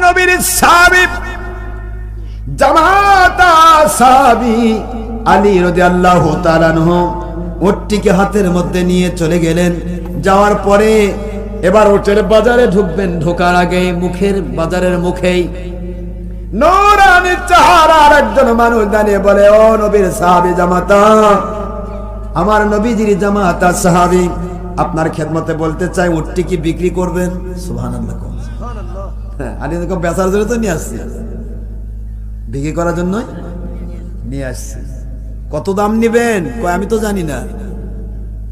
নবীর সাহাবী জামাতা সাহাবী আলী রাদিয়াল্লাহু তাআলা আনহু উটটিকে হাতের মধ্যে নিয়ে চলে গেলেন। যাওয়ার পরে এবার উটের বাজারে ঢুকবেন। ঢোকার আগে মুখের বাজারের মুখেই নূরানী চেহারার একজন মানুষ দাঁড়িয়ে বলে, ও নবীর সাহাবী জামাতা, আমার নবীজির জামাতা সাহাবী, আপনার খেদমতে বলতে চাই, উটটি কি বিক্রি করবেন? সুবহানাল্লাহ। হ্যাঁ, আলী এরকম বেচার জন্য তো নিয়ে আসছি, বিক্রি করার জন্য নিয়ে আসছি। কত দাম নিবেন? কয় আমি তো জানি না।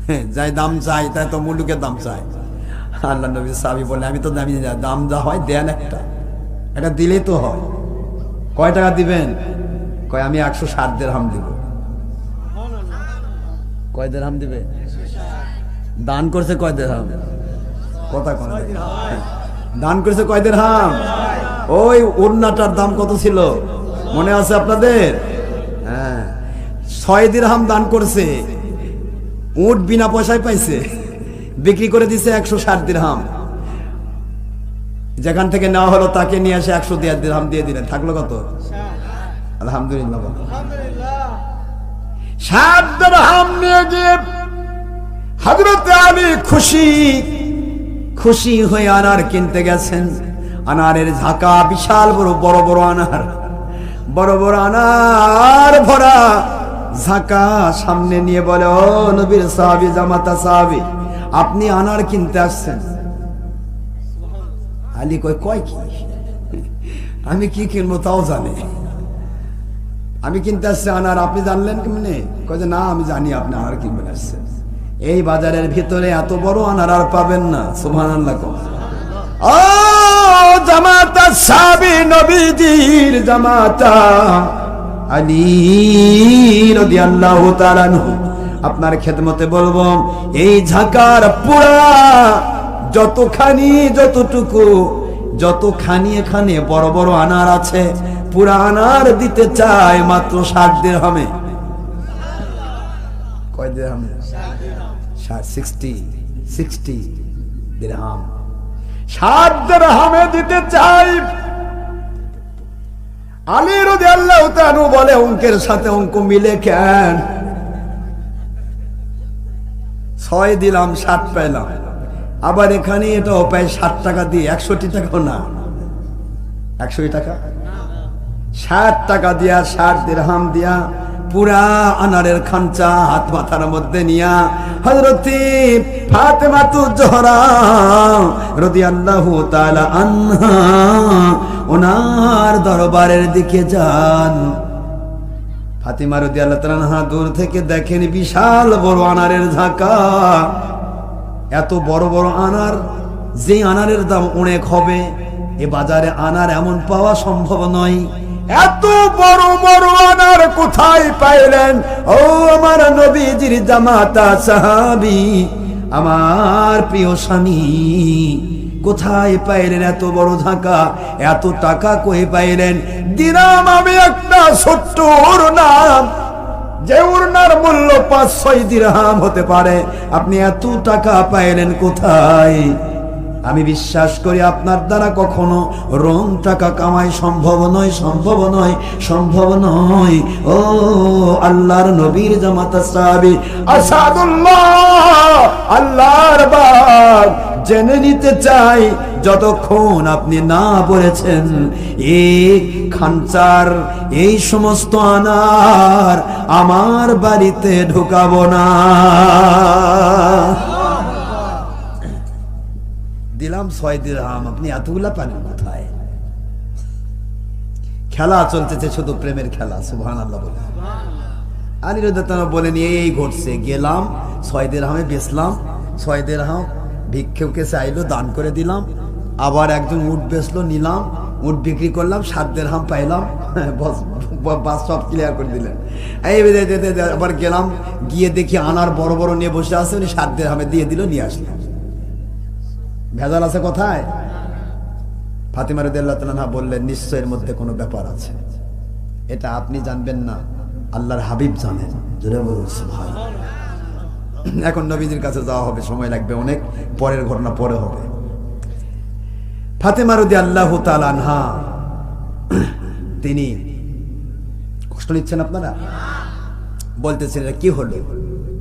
হ্যাঁ, যাই দাম চাই তাই তো মুলুকের দাম চাই। আল্লাহ নবী সাহাবী বলে, আমি তো জানি না, দাম যা হয় দেন একটা, এটা দিলেই তো হয়। কয় টাকা দিবেন? কয় আমি 160 দিরহাম দিব। কয় দিরহাম দিবে? দান করছে কয় দিরহাম? কথা কয় দান করছে কয় দিরহাম? ওই ওড়নাটার দাম কত ছিল মনে আছে আপনাদের? হ্যাঁ, 6 দিরহাম দান করছে। উট বিনা পয়সায় পাইছে, বিক্রি করে দিছে 160 দিরহাম। যেখান থেকে নেওয়া হলো তাকে নিয়ে এসে 100 দিরহাম দিয়ে দিলেন। থাকলো কত? আলহামদুলিল্লাহ। 60 দিরহাম নিয়ে গিয়ে হযরত আলী খুশি হয়ে আনার কিনতে গেছেন। আনারের ঝাঁকা, বিশাল বড় বড় আনার, বড় বড় আনার ভরা ঝাঁকা সামনে নিয়ে বলে, ও নবীর সাহাবী জামাতা সাহাবী, আপনি আনার কিনতে আসছেন? আলী কয় কি? আমি কি কিনবো তাও জানে। আমি কিনতে আসছি আনার, আপনি জানলেন কেমনে? কয় যে না, আমি জানি আপনি আনার কিনবেন আসছেন। এই বাজারের ভিতরে এত বড় আনার আর পাবেন না। সুবহানাল্লাহ। ও জামাতা সাহাবী, নবীজির জামাতা আলী রাদিয়াল্লাহু তাআলা আনহু, আপনার খেদমতে বলবো, এই ঝাঁকার পুরা যতখানি এখানে বড় বড় আনার আছে, পুরা আনার দিতে চায় মাত্র 60 দিরহামে। কয় দিরহামে? 60 দিরহাম। 60 দিরহামে দিতে চাই। আলী রাদিয়াল্লাহু তাআলা বলে, অঙ্কের সাথে অঙ্ক মিলে কেন? 6 দিলাম, 60 পাইলাম। আবার এখানে এটাও পাই 60 টাকা দিয়ে, 61 টাকাও না, 100 টাকা, 60 টাকা দিয়া, 60 দিরহাম দিয়া পুরা আনারের খাঞ্চা হাত মাথার মধ্যে নিয়া হযরত ফাতেমাতুজ জোহরা রাদিয়াল্লাহু তাআলা আনহা ওনার দরবারের দিকে যান। ফাতিমা রাদিয়াল্লাহু তাআলা আনহা দূর থেকে দেখেন বিশাল বড় আনারের ঝাঁকা। এত বড় বড় আনার, যে আনারের দাম অনেক হবে, এ বাজারে আনার এমন পাওয়া সম্ভব নয়। এত বড় বড় আনার কোথায় পাইলেন? ও আমার নবীজির জামাতা সাহাবী, আমার প্রিয় স্বামী, কোথায় পাইলেন এত বড় ঝাঁকা? এত টাকা কই পাইলেন? দিলাম আমি একটা ছোট্ট ওড়নার, যে ওড়নার মূল্য 5-6 দিরহাম হতে পারে, আপনি এত টাকা পাইলেন কোথায়? আমি বিশ্বাস করি আপনার দ্বারা কখনো রং টাকা কামাই সম্ভব নয়। ও আল্লাহর নবীর জামাতা সাহাবী আসাদুল্লাহ, আল্লাহর বাগ, জেনে নিতে চাই, যতক্ষণ আপনি না বলেছেন এই খানচার এই সমস্ত আনার আমার বাড়িতে ঢুকাবো না। দিলাম 6 দিরহাম, আপনি এতগুলা পানেন কোথায়? খেলা চলতেছে, শুধু প্রেমের খেলা। সুবহানাল্লাহ বলে আলী রাদিয়াল্লাহু তাআলা বলেন, এই ঘটছে, গেলাম 6 দিরহামে বেচলাম, 6 দিরহাম ভিক্ষুককে চাইলো, দান করে দিলাম। আবার একজন উট বেচলো, নিলাম, উট বিক্রি করলাম, 7 দিরহাম পাইলাম। বাস সব ক্লিয়ার করে দিলেন। এই আবার গেলাম, গিয়ে দেখি আনার বড় বড় নিয়ে বসে আছে, উনি 7 দিরহামে দিয়ে দিল, নিয়ে আসলাম। ভেজাল আছে কোথায়? ফাতিমা রাদিয়াল্লাহু তাআলা বললেন, নিশ্চয়ের মধ্যে কোনো ব্যাপার আছে, এটা আপনি জানবেন না, আল্লাহর হাবিব জানেন। জোরে বলুন সুবহানাল্লাহ। এখন নবীজির কাছে যাওয়া হবে, সময় লাগবে অনেক, পরের ঘটনা পরে হবে। ফাতেমা রাদিয়াল্লাহু তাআলা আনহা, তিনি কষ্ট নিচ্ছেন আপনারা? বলতেছেন এটা কি হলো,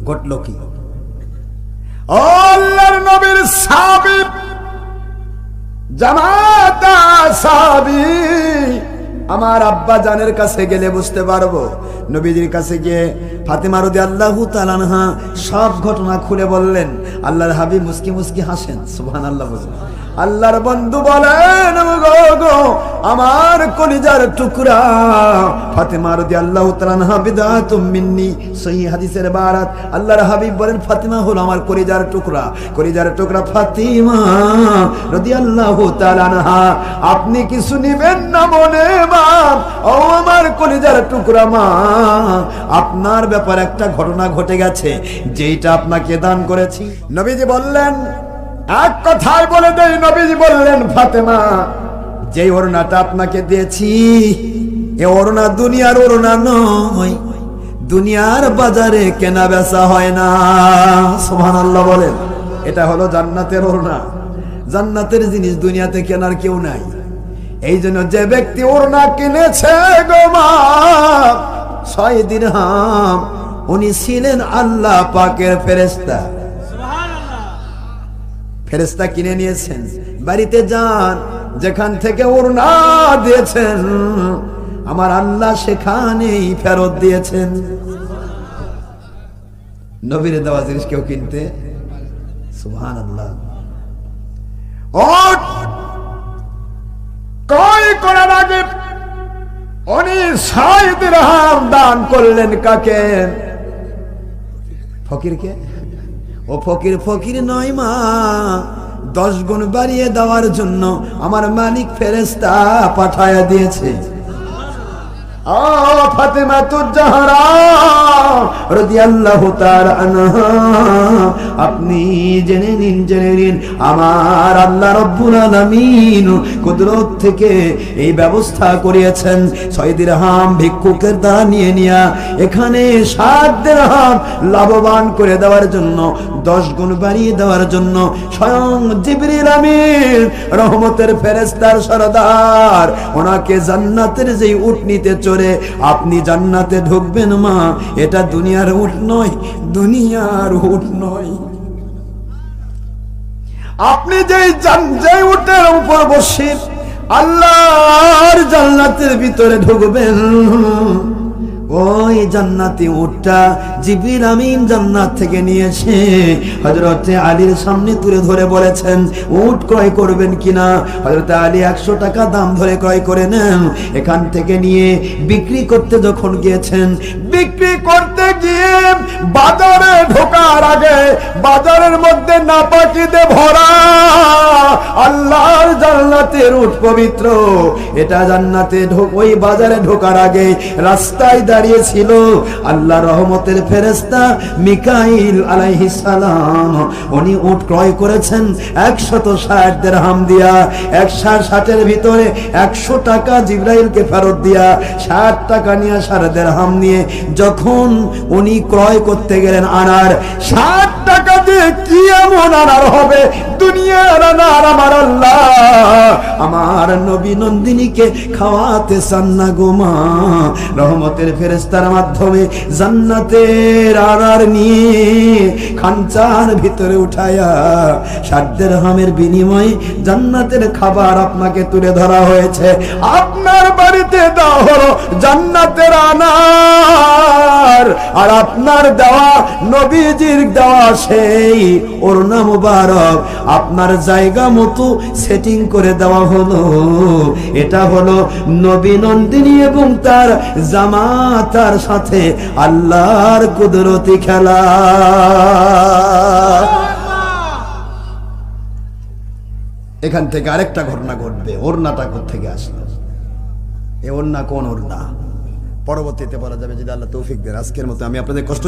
ঘটলো কি? আল্লাহর নবীর সাহাবী, জামাতা সাহাবী, আমার আব্বা জানের কাছে গেলে বুঝতে পারবো। নবীজির কাছে গিয়ে ফাতেমা রাদিয়াল্লাহু তাআলা আনহা সব ঘটনা খুলে বললেন। আল্লাহর হাবিব মুস্কি মুস্কি হাসেন, সুবহানাল্লাহ বলেন। আল্লাহর বন্ধু বলেন, গো আমার কলিজার টুকরা ফাতেমা রাদিয়াল্লাহু তাআলা আনহা বিদাতুম মিন্নি, সহিহ হাদিসের বারাত। আল্লাহর হাবিব বলেন ফাতেমা হলো আমার কলিজার টুকরা, কলিজার টুকরা ফাতেমা রাদিয়াল্লাহু তাআলা আনহা। আপনি কিছু নেবেন না মনে মা, ও আমার কলিজার টুকরা মা, আপনার ব্যাপারে একটা ঘটনা ঘটে গেছে যেটা আপনাকে দান করেছি। নবীজি বললেন, এক কথায় বলে দেই, নবীজি বললেন ফাতেমা, যে ওড়নাটা আপনাকে দিয়েছি এ ওড়না দুনিয়ার ওড়না নয়, দুনিয়ার বাজারে কেনা বেচা হয় না। সুবহানাল্লাহ বলেন। এটা হলো জান্নাতের ওড়না, জান্নাতের জিনিস দুনিয়াতে কেনার কেউ নাই। এই জন্য যে ব্যক্তি ওড়না কিনেছে গো মা 6 দিরহাম, উনি ছিলেন আল্লাহ পাকের ফেরেশতা। ফেরেশতা কিনে নিয়েছেন, বাড়িতে যান, যেখান থেকে ওড়না দিয়েছেন আমার আল্লাহ সেখানেই ফেরত দিয়েছেন। নবীর দেওয়া জিনিস কেউ কিনতে, সুবহানাল্লাহ। কয় করার আগে উনি 6 দিরহাম দান করলেন কাকে? ফকিরকে। ও ফকির ফকির নয় মা, 10 গুণ বাড়িয়ে দেওয়ার জন্য আমার মালিক ফেরেশতা পাঠায়া দিয়েছে। ফাতেমা তুজ-জাহরা রাদিয়াল্লাহু তাআলা আনহা, আপনি জেনে নিন আমার আল্লাহ রাব্বুল আলামিন কুদরত থেকে এই ব্যবস্থা করিয়েছেন। 6 দিরহাম ভিক্ষুকের দ্বারা নিয়ে নিয়া এখানে 7 দিরহাম লাভবান করে দেওয়ার জন্য, 10 গুণ বাড়িয়ে দেওয়ার জন্য স্বয়ং জিবরিল আমিন রহমতের ফেরেশতার সরদার ওনাকে জান্নাতের যেই উটনিতে চড়ে আপনি জান্নাতে ঢুকবেন মা, এটা দুনিয়ার উট নয়, দুনিয়ার উট নয়। আপনি যেই উটের উপর বসে আল্লাহর জান্নাতের ভিতরে ঢুকবেন, ওই জান্নাতি উটটা জিবরিল আমিন জান্নাত থেকে নিয়েছে হযরত আলীর সামনে তুলে ধরে বলেছেন উট ক্রয় করবেন কিনা। হযরত আলী 100 টাকা দাম ধরে ক্রয় করে নেন। এখান থেকে নিয়ে বিক্রি করতে যখন গিয়েছেন, বিক্রি করতে গিয়ে বাজারে ঢোকার আগে বাজারের মধ্যে নাপাকিতে ভরা আল্লাহর জান্নাতের উট পবিত্র, এটা জান্নাতে ওই বাজারে ঢোকার আগে রাস্তায় দাঁড়িয়ে ছিল আল্লাহ রহমতের ফেরেশতা মিকাইল আলাইহিস সালাম। উনি উট ক্রয় করেছেন 160 দিরহাম দিয়া। 160 ভিতরে 100 টাকা জিবরাইলকে ফেরত দিয়া 60 টাকা নিয়ে 60 দিরহাম নিয়ে যখন উনি ক্রয় করতে গেলেন আনার, 60 টাকা দিয়ে কি এমন আনার হবে দুনিয়ার আনার আমার আল্লাহ আমার নবী নন্দিনীকে খাওয়াতে চান না গো মা। রহমতের ফেরেশতার মাধ্যমে জান্নাতের আনার নিয়ে খানচার ভিতরে উঠায়া 60 দিরহামের বিনিময়ে জান্নাতের খাবার আপনাকে তুলে ধরা হয়েছে। আপনার বাড়িতে দেওয়া হলো জান্নাতের আনার, আর আপনার দেওয়া নবীজির দেওয়া সেই ওড়না মুবারক আপনার জায়গা মতো সেটিং করে দেওয়া হলো। এটা হলো নবী নন্দিনী এবং তার জামাতার সাথে আল্লাহর কুদরতি খেলা। এখান থেকে আরেকটা ঘটনা ঘটবে। ওড়নাটা কোত্থেকে আসলো? এ ওড়না কোন ওড়না পরবর্তীতে বলা যাবে যদি আল্লাহ তৌফিক দেন। আজকের মতো আমি আপনাদের কষ্ট